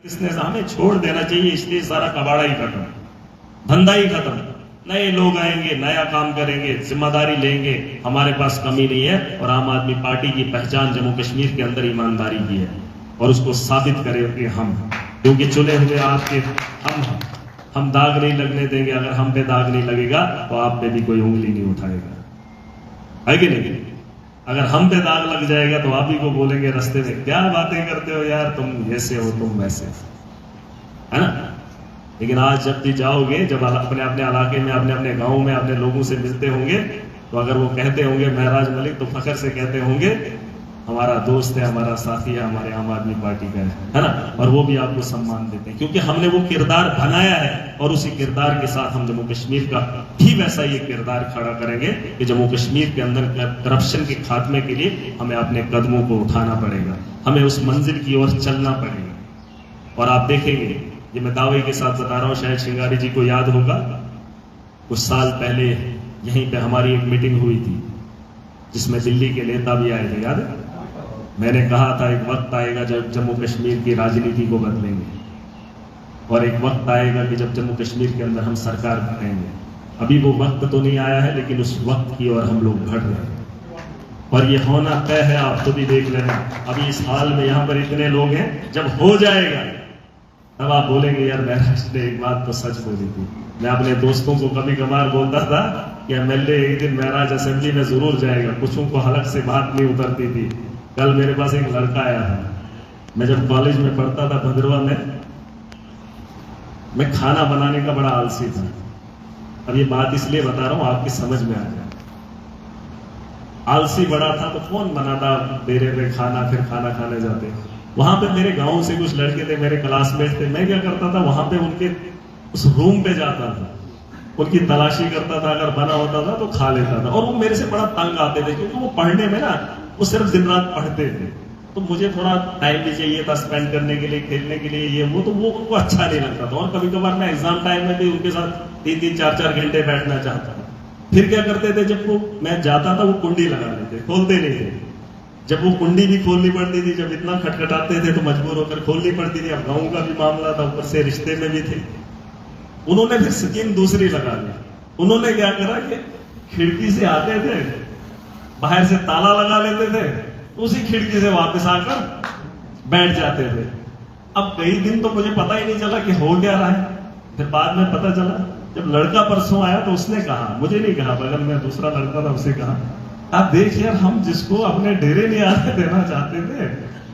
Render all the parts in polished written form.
इसने हमें छोड़ देना चाहिए, इसलिए सारा कबाड़ा ही खत्म, धंधा ही खत्म। नए लोग आएंगे, नया काम करेंगे, जिम्मेदारी लेंगे, हमारे पास कमी नहीं है। और आम आदमी पार्टी की पहचान जम्मू कश्मीर के अंदर ईमानदारी की है और उसको साबित करेंगे हम, क्योंकि चुने हुए आपके हम दाग नहीं लगने देंगे। अगर हम पे दाग नहीं लगेगा तो आप पे भी कोई उंगली नहीं उठाएगा, है कि नहीं? अगर हम पे दाग लग जाएगा तो आप ही को बोलेंगे रास्ते में, क्या बातें करते हो यार, तुम ऐसे हो, तुम वैसे, है ना? लेकिन आज जब भी जाओगे, जब अपने अपने इलाके में, अपने अपने गांव में अपने लोगों से मिलते होंगे, तो अगर वो कहते होंगे महराज मलिक, तो फख्र से कहते होंगे हमारा दोस्त है, हमारा साथी है, हमारे आम आदमी पार्टी का है ना? और वो भी आपको सम्मान देते हैं, क्योंकि हमने वो किरदार बनाया है और उसी किरदार के साथ हम जम्मू कश्मीर का भी वैसा ही किरदार खड़ा करेंगे कि जम्मू कश्मीर के अंदर करप्शन के खात्मे के लिए हमें अपने कदमों को उठाना पड़ेगा, हमें उस मंजिल की ओर चलना पड़ेगा। और आप देखेंगे, ये मैं दावे के साथ बता रहा हूँ, शायद श्रृंगारी जी को याद होगा, कुछ साल पहले यहीं पे हमारी एक मीटिंग हुई थी जिसमें दिल्ली के नेता भी आए थे, याद है? मैंने कहा था एक वक्त आएगा जब जम्मू कश्मीर की राजनीति को बदलेंगे और एक वक्त आएगा कि जब जम्मू कश्मीर के अंदर हम सरकार बनाएंगे। अभी वो वक्त तो नहीं आया है, लेकिन उस वक्त की ओर हम लोग बढ़ रहे हैं और ये होना तय है। आप खुद ही देख लेना, अभी इस हाल में यहाँ पर इतने लोग हैं, जब हो जाएगा तब आप बोलेंगे यार महराज ने एक बात तो सच बोली थी। मैं अपने दोस्तों को कभी कभार बोलता था कि एमएलए एक दिन महराज असेंबली में जरूर जाएगा, कुछों को हलक से बात नहीं उतरती थी। कल मेरे पास एक लड़का आया था, मैं जब कॉलेज में पढ़ता था भद्रवा में, मैं खाना बनाने का बड़ा आलसी था। अब ये बात इसलिए बता रहा हूं आपकी समझ में आ जाए। आलसी बड़ा था तो कौन बनाता डेरे पे खाना, फिर खाना खाने जाते। वहां पे मेरे गांव से कुछ लड़के थे, मेरे क्लासमेट थे। मैं क्या करता था, वहां पे उनके उस रूम पे जाता था, उनकी तलाशी करता था, अगर बना होता था तो खा लेता था। और वो मेरे से बड़ा तंग आते थे, क्योंकि वो पढ़ने में ना, वो सिर्फ दिन रात पढ़ते थे, तो मुझे थोड़ा टाइम भी चाहिए था स्पेंड करने के लिए, खेलने के लिए, ये वो, तो वो उनको अच्छा नहीं लगता था। और कभी कभार मैं एग्जाम टाइम में भी उनके साथ 3-3, 4-4 घंटे बैठना चाहता था। फिर क्या करते थे, जब वो मैं जाता था वो कुंडी लगा लेते, खोलते नहीं थे। जब वो कुंडी भी खोलनी पड़ती थी, जब इतना खटखटाते थे तो मजबूर होकर खोलनी पड़ती थी। अब गाँव का भी मामला था, ऊपर से रिश्ते में भी थे। उन्होंने फिर स्कीम दूसरी लगा ली। उन्होंने क्या करा कि खिड़की से आते थे, बाहर से ताला लगा लेते थे, उसी खिड़की से वापस आकर बैठ जाते थे। अब कई दिन तो मुझे पता ही नहीं चला कि हो क्या रहा है। फिर बाद में पता चला, जब लड़का परसों आया तो उसने कहा, मुझे नहीं कहा, बगल में दूसरा लड़का था, उसे कहा, आप देख यार, हम जिसको अपने डेरे नहीं आने देना चाहते थे,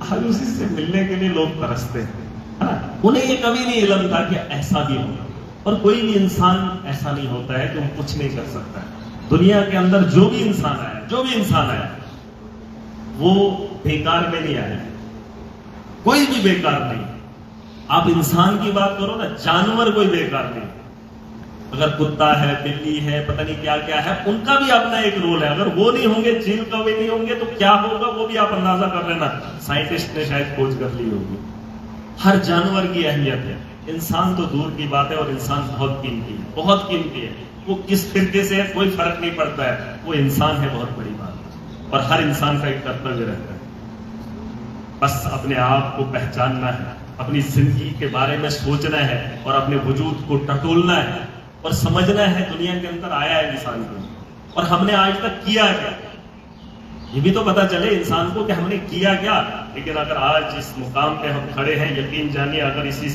आज उसी से मिलने के लिए लोग तरसते हैं। उन्हें ये कभी नहीं इल्म था कि ऐसा भी होगा। और कोई भी इंसान ऐसा नहीं होता है कि वो कुछ नहीं कर सकता है। दुनिया के अंदर जो भी इंसान आया, वो बेकार में नहीं आया, कोई भी बेकार नहीं। आप इंसान की बात करो ना, जानवर कोई बेकार नहीं। अगर कुत्ता है, बिल्ली है, पता नहीं क्या क्या है, उनका भी अपना एक रोल है। अगर वो नहीं होंगे, चील कौवे नहीं होंगे, तो क्या होगा वो भी आप अंदाजा कर लेना। साइंटिस्ट ने शायद खोज कर ली होगी। हर जानवर की अहमियत है, इंसान तो दूर की बात है। और इंसान बहुत कीमती है, बहुत कीमती है। वो किस फिरके से है कोई फर्क नहीं पड़ता है, वो इंसान है, बहुत बड़ी बात है। और हर इंसान का एक कर्तव्य रहता है, बस अपने आप को पहचानना है, अपनी जिंदगी के बारे में सोचना है और अपने वजूद को टटोलना है और समझना है दुनिया के अंदर आया है इंसान को, और हमने आज तक किया क्या, ये भी तो पता चले इंसान को कि हमने किया क्या। लेकिन अगर आज इस मुकाम पे हम खड़े हैं, यकीन जानिए, अगर इसी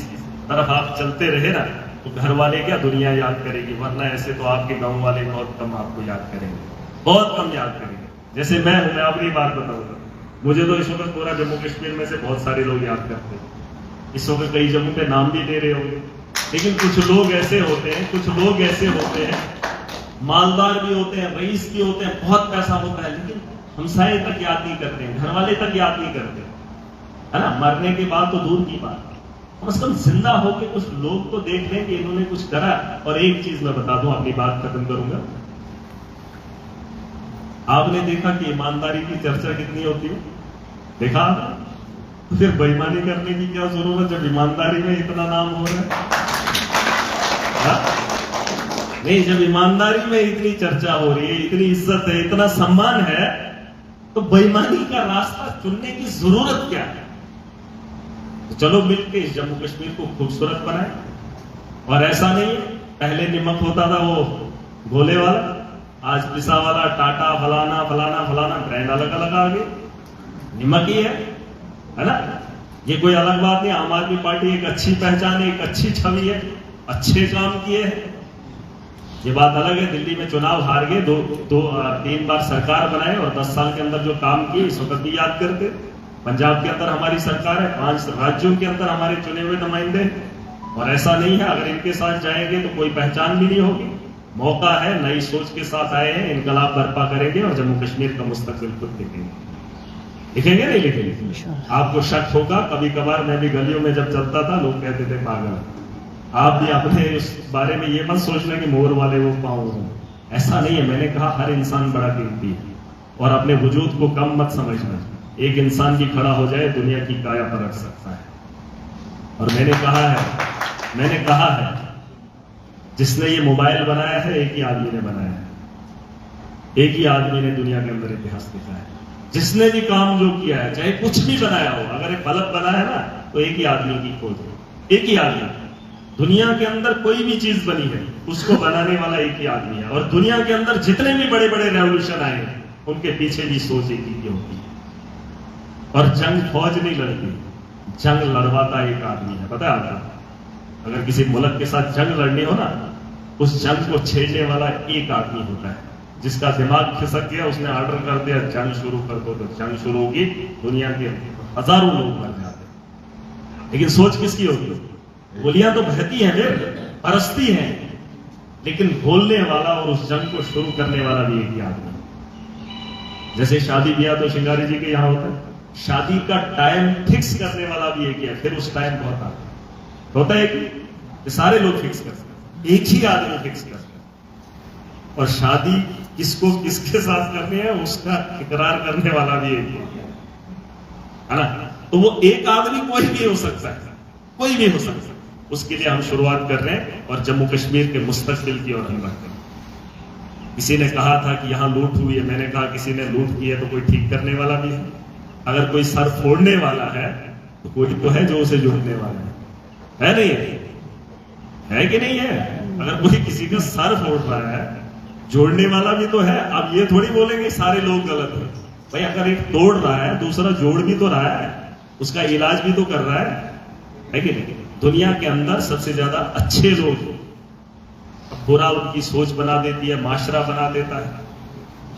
तरफ आप चलते रहे ना, तो घर वाले क्या, दुनिया याद करेगी। वरना ऐसे तो आपके गांव वाले बहुत कम आपको याद करेंगे, बहुत कम याद करेंगे। जैसे मैं हूं, मैं अपनी बात बताऊंगा, मुझे तो इस वक्त पूरा जम्मू कश्मीर में से बहुत सारे लोग याद करते हैं। इस वक्त कई जगहों पे नाम भी दे रहे होंगे, लेकिन कुछ लोग ऐसे होते हैं, मालदार भी होते हैं, रईस भी होते हैं, बहुत पैसा होता है, लेकिन हमसाये तक याद नहीं करते हैं, घर वाले तक याद नहीं करते, है ना? मरने के बाद तो दूर की बात, कम से कम जिंदा होके कुछ लोग तो देख लें कि इन्होंने कुछ करा। और एक चीज मैं बता दूं, अपनी बात खत्म करूंगा। आपने देखा कि ईमानदारी की चर्चा कितनी होती है, देखा? तो फिर बेईमानी करने की क्या जरूरत जब ईमानदारी में इतना नाम हो रहा है? नहीं, जब ईमानदारी में इतनी चर्चा हो रही है, इतनी इज्जत है, इतना सम्मान है, तो बेईमानी का रास्ता चुनने की जरूरत क्या है? तो चलो मिलके इस जम्मू कश्मीर को खूबसूरत बनाए। और ऐसा नहीं है पहले नमक होता था वो गोले वाला, आज पिसा वाला, टाटा फलाना फलाना फलाना ब्रांड अलग अलग आ गए, नमक ही है ना। ये कोई अलग बात नहीं। आम आदमी पार्टी एक अच्छी पहचान है, एक अच्छी छवि है, अच्छे काम किए हैं, ये बात अलग है। दिल्ली में चुनाव हार गए, 3 बार सरकार बनाए और 10 साल के अंदर जो काम किए इस वक्त भी याद करते। पंजाब के अंदर हमारी सरकार है, 5 राज्यों के अंदर हमारे चुने हुए नुमाइंदे, और ऐसा नहीं है अगर इनके साथ जाएंगे तो कोई पहचान भी नहीं होगी। मौका है, नई सोच के साथ आए हैं, इनकलाब बर्पा करेंगे और जम्मू कश्मीर का मुस्तकबिल खुद लिखेंगे। लिखेंगे नहीं लिखेंगे? आपको शक होगा, कभी कभार मैं भी गलियों में जब चलता था लोग कहते थे पागल। आप भी अपने उस बारे में ये मत सोचना कि मोर वाले वो पाऊं, ऐसा नहीं है। मैंने कहा हर इंसान बड़ा कीमती है और अपने वजूद को कम मत समझना। एक इंसान भी खड़ा हो जाए दुनिया की काया परख सकता है। और मैंने कहा है जिसने ये मोबाइल बनाया है एक ही आदमी ने बनाया है, एक ही आदमी ने दुनिया के अंदर इतिहास लिखा है। जिसने भी काम जो किया है, चाहे कुछ भी बनाया हो, अगर एक बल्ब बना है ना तो एक ही आदमी की खोज है, एक ही आदमी। दुनिया के अंदर कोई भी चीज बनी है उसको बनाने वाला एक ही आदमी है। और दुनिया के अंदर जितने भी बड़े बड़े रेवोल्यूशन आए हैं उनके पीछे भी सोच एक ही होती है। और जंग फौज नहीं लड़ती, जंग लड़वाता एक आदमी है। पता है आपको, अगर किसी मुल्क के साथ जंग लड़नी हो ना, उस जंग को छेड़ने वाला एक आदमी होता है। जिसका दिमाग खिसक गया उसने ऑर्डर कर दिया जंग शुरू कर दो, तो जंग शुरू होगी, दुनिया के हजारों लोग मर जाते। लेकिन सोच किसकी होगी? गोलियां तो बहती हैं, बरसती हैं, लेकिन बोलने वाला और उस जंग को शुरू करने वाला भी एक ही आदमी। जैसे शादी ब्याह तो शिंगारी जी के यहाँ होता है, शादी का टाइम फिक्स करने वाला भी एक ही है, फिर उस टाइम बहुत आता होता है कि सारे लोग फिक्स कर सकते, एक ही आदमी फिक्स कर सकते। और शादी किसको किसके साथ करनी है उसका इकरार करने वाला भी एक है ना। तो वो एक आदमी कोई भी हो सकता है, कोई भी हो सकता है। उसके लिए हम शुरुआत कर रहे हैं और जम्मू कश्मीर के मुस्तकबिल की ओर हम बढ़ते हैं। किसी ने कहा था कि यहां लूट हुई है, मैंने कहा किसी ने लूट की है तो कोई ठीक करने वाला भी है। अगर कोई सर फोड़ने वाला है तो कोई तो है जो उसे जोड़ने वाला है नहीं है कि नहीं है? अगर कोई किसी का सर फोड़ रहा है जोड़ने वाला भी तो है। अब ये थोड़ी बोलेंगे सारे लोग गलत हैं भाई। अगर एक तोड़ रहा है दूसरा जोड़ भी तो रहा है, उसका इलाज भी तो कर रहा है कि नहीं? दुनिया के अंदर सबसे ज्यादा अच्छे लोग, बुरा उनकी सोच बना देती है, माशरा बना देता है।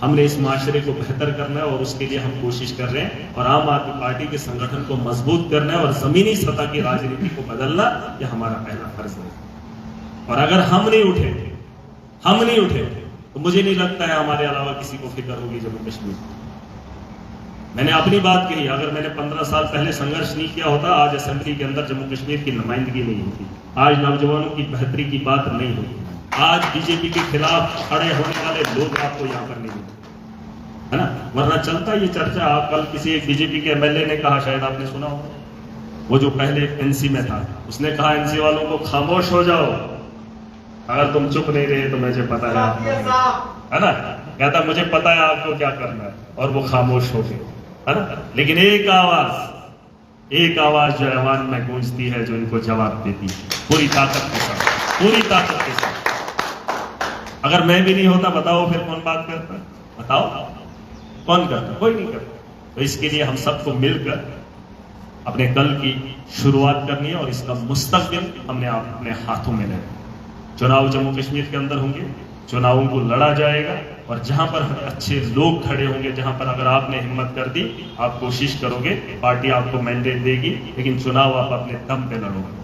हमने इस माशरे को बेहतर करना है और उसके लिए हम कोशिश कर रहे हैं। और आम आदमी पार्टी के संगठन को मजबूत करना है और जमीनी सतह की राजनीति को बदलना, यह हमारा पहला फर्ज है। और अगर हम नहीं उठे तो मुझे नहीं लगता है हमारे अलावा किसी को फिक्र होगी जम्मू कश्मीर। मैंने अपनी बात कही, अगर मैंने 15 साल पहले संघर्ष नहीं किया होता आज असेंबली के अंदर जम्मू कश्मीर की नुमाइंदगी नहीं होती, आज नौजवानों की बेहतरी की बात नहीं होती, आज बीजेपी के खिलाफ खड़े होने वाले लोग आपको यहाँ पर नहीं मिलते, है ना। वरना चलता ये चर्चा। आप कल किसी एक बीजेपी के एमएलए ने कहा, शायद आपने सुना हो, वो जो पहले एनसी में था, उसने कहा एनसी वालों को खामोश हो जाओ, अगर तुम चुप नहीं रहे तो मुझे पता है ना। कहता मुझे पता है आपको क्या करना है, और वो खामोश हो गए, है ना। लेकिन एक आवाज जो ऐवान में गूंजती है, जो इनको जवाब देती है पूरी ताकत के साथ, पूरी ताकत के साथ। अगर मैं भी नहीं होता बताओ फिर कौन बात करता? बताओ कौन करता? कोई नहीं करता। तो इसके लिए हम सबको मिलकर अपने कल की शुरुआत करनी है और इसका मुस्तकबिल हमने अपने हाथों में लेना। चुनाव जम्मू कश्मीर के अंदर होंगे, चुनावों को लड़ा जाएगा और जहां पर अच्छे लोग खड़े होंगे, जहां पर अगर आपने हिम्मत कर दी, आप कोशिश करोगे, पार्टी आपको मैंडेट देगी, लेकिन चुनाव आप अपने दम पे लड़ोगे।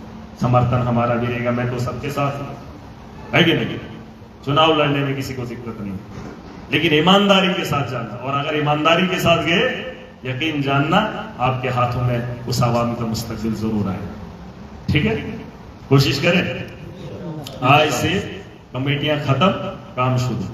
समर्थन हमारा भी रहेगा, मैं तो सबके साथ है कि नहीं। चुनाव लड़ने में किसी को दिक्कत नहीं, लेकिन ईमानदारी के साथ जाना। और अगर ईमानदारी के साथ गए, यकीन जानना आपके हाथों में उस आवाम का मुस्तकबिल जरूर आएगा। ठीक है, कोशिश करें। आज से कमेटियां खत्म, काम शुरू।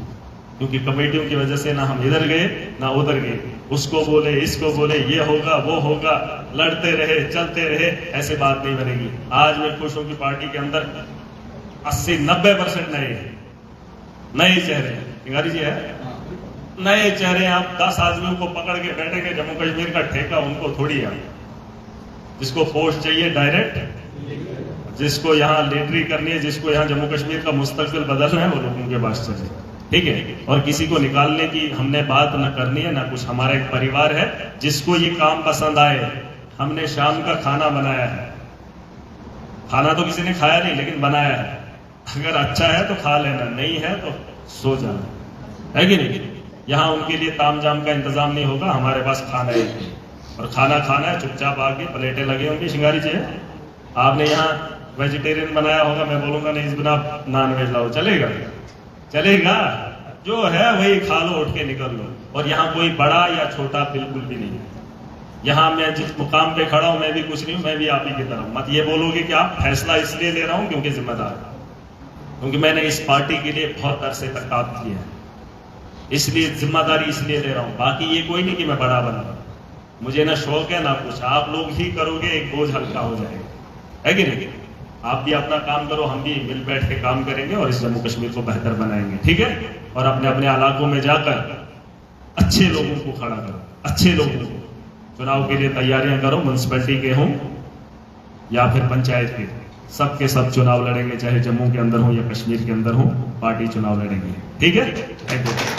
क्योंकि कमेटियों की वजह से ना हम इधर गए ना उधर गए, उसको बोले इसको बोले, ये होगा वो होगा, लड़ते रहे चलते रहे, ऐसे बात नहीं बनेगी। आज मैं खुश हूं कि पार्टी के अंदर 80-90% नए चेहरे हैं। सिंगारी जी है, नए चेहरे। आप 10 आदमियों को पकड़ के बैठेंगे, जम्मू कश्मीर का ठेका उनको थोड़ी है, जिसको पोस्ट चाहिए डायरेक्ट, जिसको यहाँ लीडरी करनी है, जिसको यहाँ जम्मू कश्मीर का मुस्तकबिल बदलना है, वो लोगों के पास चले, ठीक है। और किसी को निकालने की हमने बात न करनी है ना कुछ। हमारा एक परिवार है, जिसको ये काम पसंद आए, हमने शाम का खाना बनाया है। खाना तो किसी ने खाया नहीं, लेकिन बनाया है। अगर अच्छा है तो खा लेना, नहीं है तो सो जाना, है कि नहीं। यहाँ उनके लिए ताम जाम का इंतजाम नहीं होगा, हमारे पास खाना है और खाना खाना है। चुपचाप आके प्लेटें लगी होंगी, शिंगारी चाहिए। आपने यहाँ वेजिटेरियन बनाया होगा, मैं बोलूंगा नहीं इस बिना नॉन वेज लाओ, चलेगा? चलेगा? जो है वही खा लो, उठ के निकल लो। और यहाँ कोई बड़ा या छोटा बिल्कुल भी नहीं है। यहाँ मैं जिस मुकाम पे खड़ा हूं, मैं भी कुछ नहीं हूं, मैं भी आप ही की तरह। मत ये बोलोगे कि आप फैसला इसलिए ले रहा हूं क्योंकि जिम्मेदार, क्योंकि मैंने इस पार्टी के लिए बहुत अरसे तक काम किया है, इसलिए जिम्मेदारी इसलिए ले रहा हूं। बाकी ये कोई नहीं कि मैं बड़ा बना, मुझे ना शौक है ना कुछ। आप लोग ही करोगे, एक बोझ हल्का हो जाएगा, है कि नहीं। आप भी अपना काम करो, हम भी मिल बैठ के काम करेंगे और इस जम्मू कश्मीर को बेहतर बनाएंगे, ठीक है। और अपने अपने इलाकों में जाकर अच्छे लोगों को खड़ा करो, अच्छे लोगों को। चुनाव के लिए तैयारियां करो, म्यूनसिपैलिटी के हों या फिर पंचायत के, सबके सब चुनाव लड़ेंगे, चाहे जम्मू के अंदर हो या कश्मीर के अंदर हो, पार्टी चुनाव लड़ेंगे, ठीक है। Thank you.